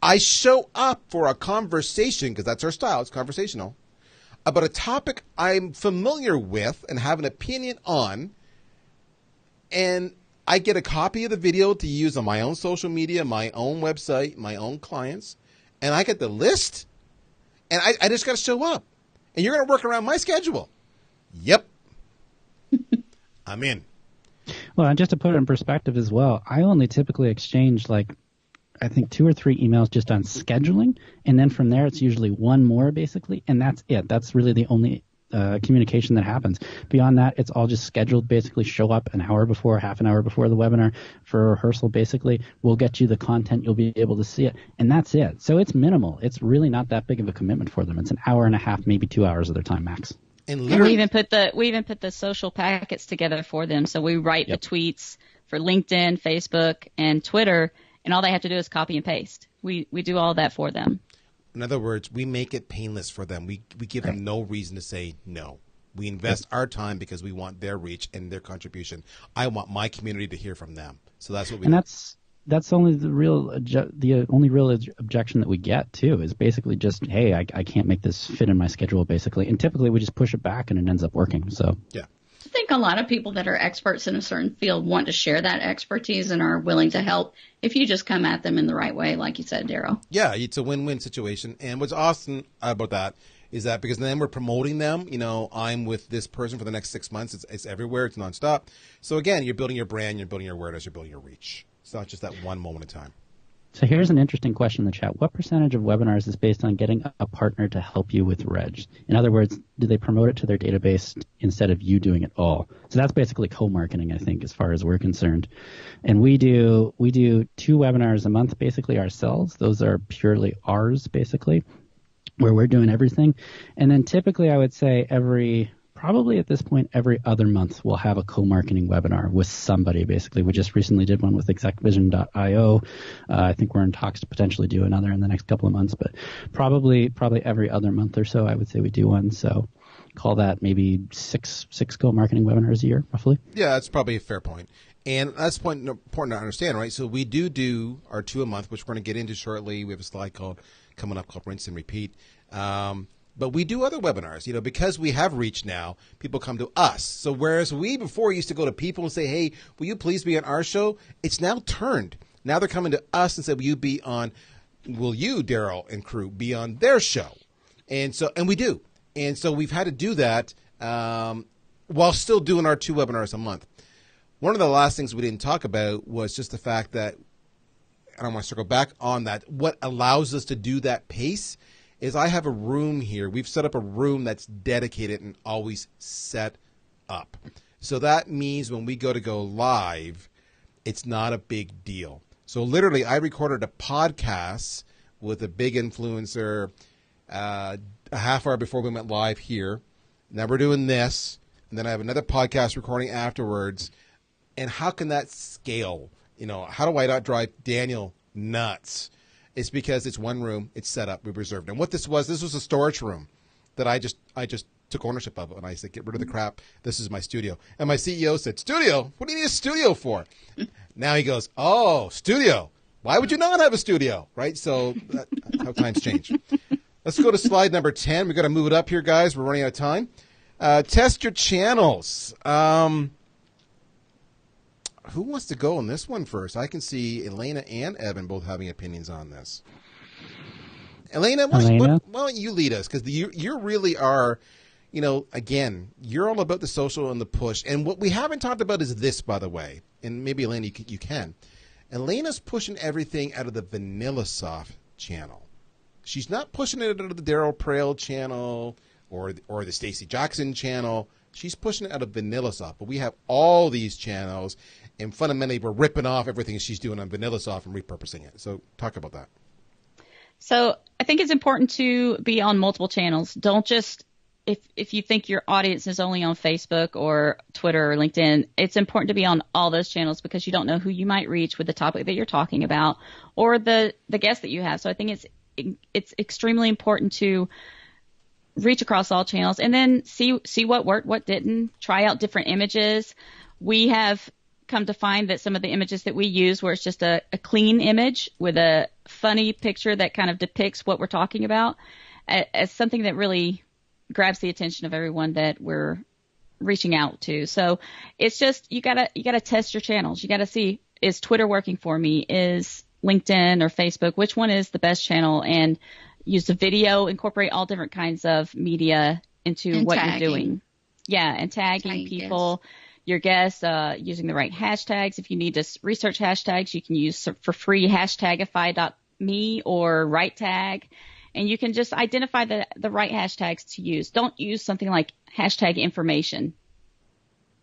I show up for a conversation because that's our style. It's conversational. about a topic I'm familiar with and have an opinion on, and I get a copy of the video to use on my own social media, my own website, my own clients, and I get the list, and I just got to show up. And you're going to work around my schedule. Yep. I'm in. Well, and just to put it in perspective as well, I only typically exchange I think 2 or 3 emails just on scheduling, and then from there it's usually one more basically, and that's it. That's really the only communication that happens. Beyond that, it's all just scheduled. Basically, show up an hour before, half an hour before the webinar for rehearsal. Basically, we'll get you the content. You'll be able to see it, and that's it. So it's minimal. It's really not that big of a commitment for them. It's an hour and a half, maybe 2 hours of their time max. And we even put the social packets together for them. So we write the tweets for LinkedIn, Facebook, and Twitter, and all they have to do is copy and paste. We do all that for them. In other words, we make it painless for them. We give them no reason to say no. We invest our time because we want their reach and their contribution. I want my community to hear from them. So that's what we do. And that's only the only real objection that we get too is basically just, hey, I can't make this fit in my schedule basically. And typically we just push it back and it ends up working. So yeah. I think a lot of people that are experts in a certain field want to share that expertise and are willing to help if you just come at them in the right way, like you said, Darryl. Yeah, it's a win-win situation. And what's awesome about that is that because then we're promoting them, I'm with this person for the next 6 months. It's everywhere. It's nonstop. So again, you're building your brand, you're building your awareness, you're building your reach. It's not just that one moment in time. So here's an interesting question in the chat. What percentage of webinars is based on getting a partner to help you with reg? In other words, do they promote it to their database instead of you doing it all? So that's basically co-marketing, I think, as far as we're concerned. And we do 2 webinars a month basically ourselves. Those are purely ours basically, where we're doing everything. And then typically I would say probably at this point, every other month, we'll have a co-marketing webinar with somebody, basically. We just recently did one with execvision.io. I think we're in talks to potentially do another in the next couple of months, but probably every other month or so, I would say we do one. So call that maybe six co-marketing webinars a year, roughly. Yeah, that's probably a fair point. And that's important to understand, right? So we do our 2 a month, which we're going to get into shortly. We have a slide coming up called Rinse and Repeat. But we do other webinars, because we have reach now, people come to us. So whereas we before used to go to people and say, hey, will you please be on our show? It's now turned. Now they're coming to us and say, will you, Darryl and crew, be on their show? And we do. And so we've had to do that while still doing our 2 webinars a month. One of the last things we didn't talk about was just the fact that, and I want to circle back on that, what allows us to do that pace is I have a room here. We've set up a room that's dedicated and always set up. So that means when we go live, it's not a big deal. So literally, I recorded a podcast with a big influencer a half hour before we went live here. Now we're doing this, and then I have another podcast recording afterwards. And how can that scale? How do I not drive Daniel nuts? It's because it's one room, it's set up, we've reserved. And what this was a storage room that I just took ownership of. And I said, get rid of the crap. This is my studio. And my CEO said, studio? What do you need a studio for? Now he goes, oh, studio. Why would you not have a studio? Right? So that's how times change. Let's go to slide number 10. We've got to move it up here, guys. We're running out of time. Test your channels. Who wants to go on this one first? I can see Elena and Evan both having opinions on this. Elena, why don't you lead us? Because you really are, again, you're all about the social and the push. And what we haven't talked about is this, by the way. And maybe, Elena, you can. Elena's pushing everything out of the VanillaSoft channel. She's not pushing it out of the Darryl Prale channel or the Stacey Jackson channel. She's pushing it out of VanillaSoft. But we have all these channels. And fundamentally, we're ripping off everything she's doing on VanillaSoft and repurposing it. So talk about that. So I think it's important to be on multiple channels. Don't just, if you think your audience is only on Facebook or Twitter or LinkedIn, it's important to be on all those channels because you don't know who you might reach with the topic that you're talking about or the guest that you have. So I think it's extremely important to reach across all channels and then see what worked, what didn't, try out different images. We have come to find that some of the images that we use where it's just a clean image with a funny picture that kind of depicts what we're talking about as something that really grabs the attention of everyone that we're reaching out to. So it's just, you gotta test your channels. You gotta see, is Twitter working for me? Is LinkedIn or Facebook? Which one is the best channel? And use the video, incorporate all different kinds of media into what you're doing. Yeah, and tagging people, your guests, using the right hashtags. If you need to research hashtags, you can use for free hashtagify.me or right tag. And you can just identify the right hashtags to use. Don't use something like hashtag information.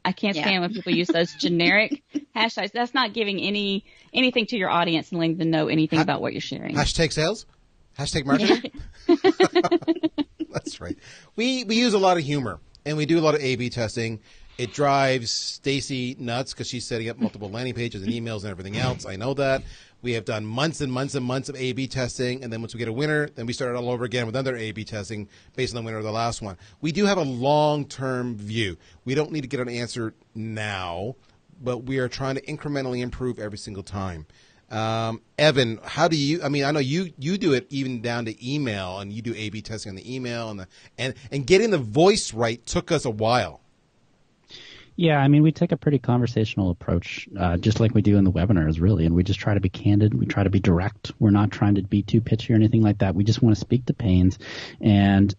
I can't stand when people use those generic hashtags. That's not giving anything to your audience and letting them know anything about what you're sharing. Hashtag sales? Hashtag marketing? That's right. We use a lot of humor, and we do a lot of A/B testing. It drives Stacy nuts because she's setting up multiple landing pages and emails and everything else. I know that. We have done months and months and months of A/B testing, and then once we get a winner, then we start all over again with another A/B testing based on the winner of the last one. We do have a long-term view. We don't need to get an answer now, but we are trying to incrementally improve every single time. Evan, how do you? I mean, I know you do it even down to email, and you do A/B testing on the email, and getting the voice right took us a while. Yeah, I mean, we take a pretty conversational approach, just like we do in the webinars, really, and we just try to be candid. We try to be direct. We're not trying to be too pitchy or anything like that. We just want to speak to pains and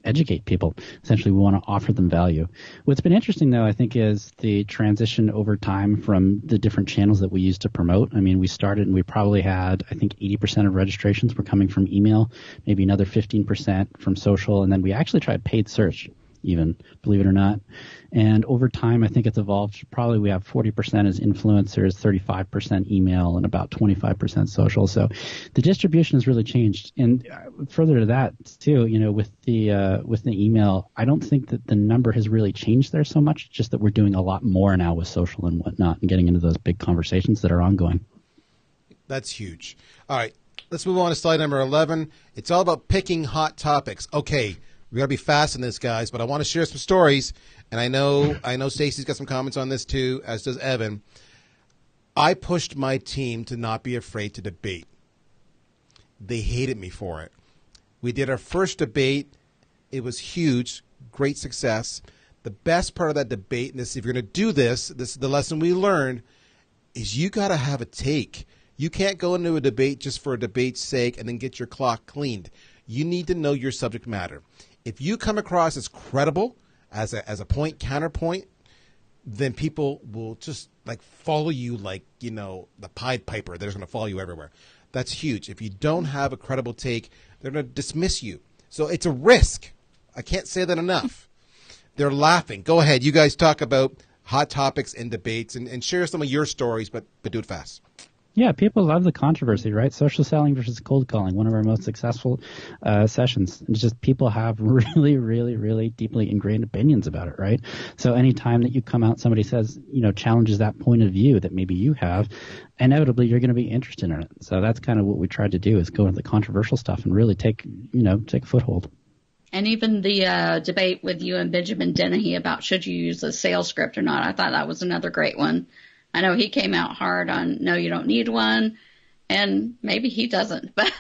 educate people. Essentially, we want to offer them value. What's been interesting, though, I think, is the transition over time from the different channels that we use to promote. I mean, we started and we probably had, I think, 80% of registrations were coming from email, maybe another 15% from social, and then we actually tried paid search, even, believe it or not. And over time, I think it's evolved. Probably we have 40% as influencers, 35% email, and about 25% social. So the distribution has really changed. And further to that, too, you know, with the email, I don't think that the number has really changed there so much. Just that we're doing a lot more now with social and whatnot, and getting into those big conversations that are ongoing. That's huge. All right, let's move on to slide number 11. It's all about picking hot topics. Okay. We got to be fast in this, guys, but I want to share some stories, and I know Stacy's got some comments on this too, as does Evan. I pushed my team to not be afraid to debate. They hated me for it. We did our first debate. It was huge, great success. The best part of that debate, and this, if you're going to do this is the lesson we learned, is you got to have a take. You can't go into a debate just for a debate's sake and then get your clock cleaned. You need to know your subject matter. If you come across as credible, as a point, counterpoint, then people will just like follow you like, you know, the Pied Piper. They're going to follow you everywhere. That's huge. If you don't have a credible take, they're going to dismiss you. So it's a risk. I can't say that enough. They're laughing. Go ahead. You guys talk about hot topics and debates and share some of your stories, but do it fast. Yeah, people love the controversy, right? Social selling versus cold calling, one of our most successful sessions. It's just people have really, really, really deeply ingrained opinions about it, right? So anytime that you come out, somebody says, you know, challenges that point of view that maybe you have, inevitably you're going to be interested in it. So that's kind of what we tried to do, is go into the controversial stuff and really take a foothold. And even the debate with you and Benjamin Dennehy about should you use a sales script or not, I thought that was another great one. I know he came out hard on no, you don't need one, and maybe he doesn't, but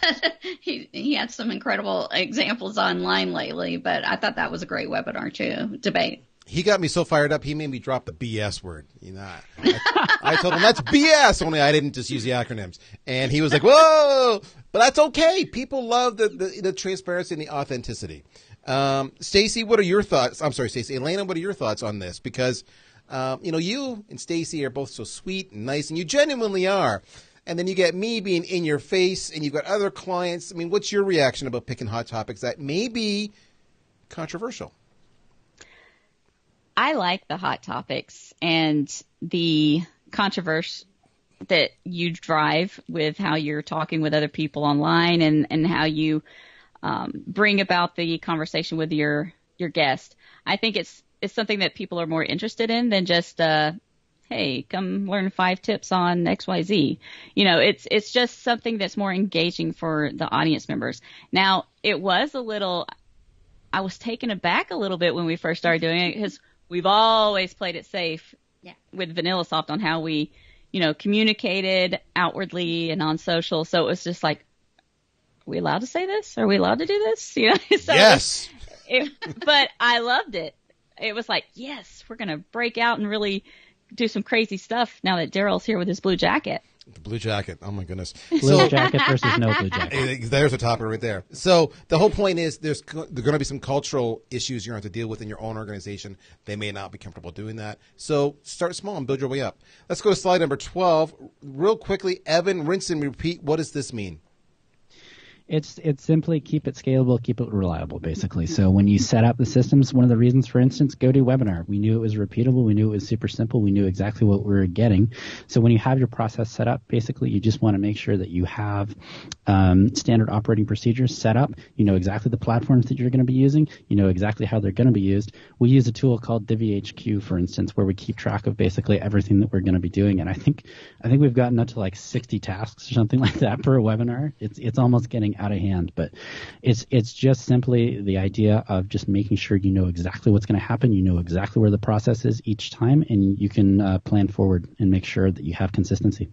he had some incredible examples online lately, but I thought that was a great webinar too, debate. He got me so fired up, he made me drop the BS word. You know, I told him that's BS, only I didn't just use the acronyms. And he was like, whoa, but that's okay. People love the transparency and the authenticity. Stacy, what are your thoughts? I'm sorry, Stacy. Elena, what are your thoughts on this? Because you and Stacy are both so sweet and nice, and you genuinely are. And then you get me being in your face, and you've got other clients. I mean, what's your reaction about picking hot topics that may be controversial? I like the hot topics and the controversy that you drive with how you're talking with other people online and how you bring about the conversation with your guest. I think it's something that people are more interested in than just, hey, come learn 5 tips on XYZ. You know, it's just something that's more engaging for the audience members. Now, I was taken aback a little bit when we first started doing it because we've always played it safe with VanillaSoft on how we, communicated outwardly and on social. So it was just like, are we allowed to say this? Are we allowed to do this? So yes. But I loved it. It was like, yes, we're going to break out and really do some crazy stuff now that Darryl's here with his blue jacket. The blue jacket. Oh my goodness. Blue jacket versus no blue jacket. There's a topic right there. So the whole point is there's going to be some cultural issues you're going to have to deal with in your own organization. They may not be comfortable doing that. So start small and build your way up. Let's go to slide number 12. Real quickly, Evan, rinse and repeat. What does this mean? It's simply keep it scalable, keep it reliable, basically. So when you set up the systems, one of the reasons, for instance, GoToWebinar, we knew it was repeatable, we knew it was super simple, we knew exactly what we were getting. So when you have your process set up, basically you just want to make sure that you have standard operating procedures set up. You know exactly the platforms that you're going to be using. You know exactly how they're going to be used. We use a tool called DivvyHQ, for instance, where we keep track of basically everything that we're going to be doing. And I think we've gotten up to like 60 tasks or something like that per webinar. It's almost getting out of hand, but it's just simply the idea of just making sure you know exactly what's going to happen, you know exactly where the process is each time, and you can plan forward and make sure that you have consistency.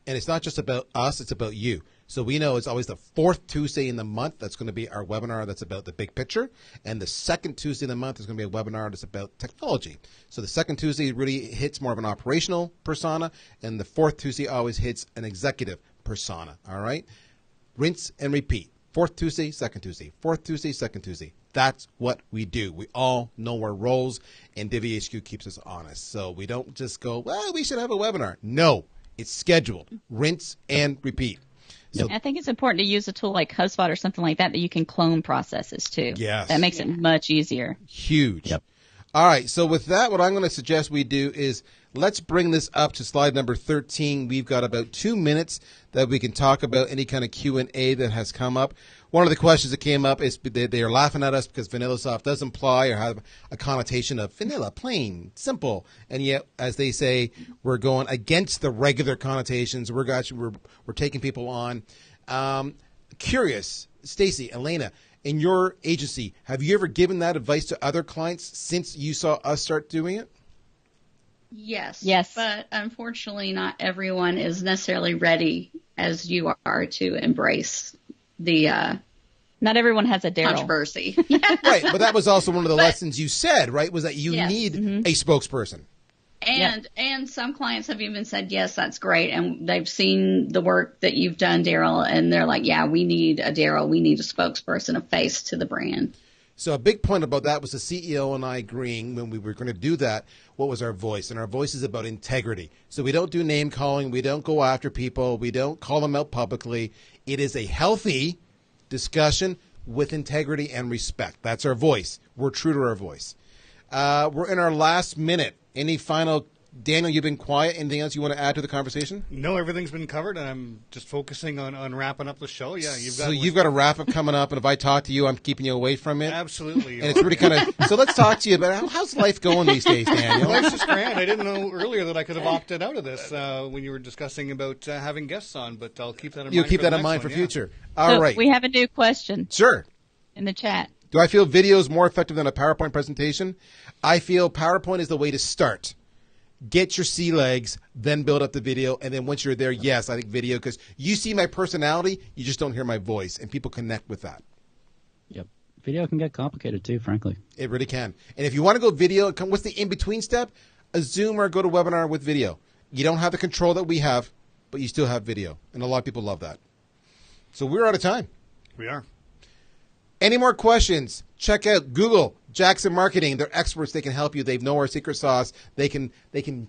And it's not just about us, it's about you. So we know it's always the fourth Tuesday in the month. That's going to be our webinar that's about the big picture. And the second Tuesday in the month is going to be a webinar that's about technology. So the second Tuesday really hits more of an operational persona, and the fourth Tuesday always hits an executive persona. All right? Rinse and repeat. Fourth Tuesday, second Tuesday. Fourth Tuesday, second Tuesday. That's what we do. We all know our roles, and DivvyHQ keeps us honest. So we don't just go, well, we should have a webinar. No, it's scheduled. Rinse and repeat. So, I think it's important to use a tool like HubSpot or something like that you can clone processes too. Yes. That makes it much easier. Huge. Yep. All right. So with that, what I'm going to suggest we do is let's bring this up to slide number 13. We've got about 2 minutes that we can talk about any kind of Q&A that has come up. One of the questions that came up is they are laughing at us because VanillaSoft does imply or have a connotation of vanilla, plain, simple. And yet, as they say, we're going against the regular connotations. We're taking people on. Curious, Stacy, Elena, in your agency, have you ever given that advice to other clients since you saw us start doing it? Yes. Yes. But unfortunately, not everyone is necessarily ready as you are to embrace the Not everyone has a Darryl. controversy. Right. But that was also one of the lessons you said, right? Was that you Yes. need a spokesperson. And some clients have even said, yes, that's great. And they've seen the work that you've done, Darryl, and they're like, yeah, we need a Darryl. We need a spokesperson, a face to the brand. So a big point about that was the CEO and I agreeing when we were going to do that, what was our voice? And our voice is about integrity. So we don't do name calling. We don't go after people. We don't call them out publicly. It is a healthy discussion with integrity and respect. That's our voice. We're true to our voice. We're in our last minute. Any final, Daniel, you've been quiet. Anything else you want to add to the conversation? No, everything's been covered, and I'm just focusing on wrapping up the show. Yeah, you've got a wrap up coming up, and if I talk to you, I'm keeping you away from it. Absolutely. And it's really kind of, so let's talk to you about how's life going these days, Daniel? Life's just grand. I didn't know earlier that I could have opted out of this when you were discussing about having guests on, but I'll keep that in mind. You'll keep that in mind for future. All right. We have a new question Sure. in the chat. Do I feel video is more effective than a PowerPoint presentation? I feel PowerPoint is the way to start. Get your sea legs, then build up the video. And then once you're there, yes, I think video, because you see my personality, you just don't hear my voice, and people connect with that. Yep. Video can get complicated too, frankly. It really can. And if you want to go video, what's the in-between step? A Zoom or go to webinar with video. You don't have the control that we have, but you still have video. And a lot of people love that. So we're out of time. We are. Any more questions? Check out Google, Jackson Marketing. They're experts. They can help you. They know our secret sauce. They can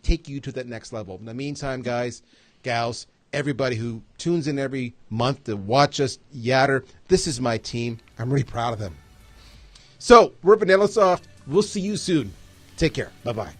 take you to that next level. In the meantime, guys, gals, everybody who tunes in every month to watch us yatter, this is my team. I'm really proud of them. So we're VanillaSoft. We'll see you soon. Take care. Bye-bye.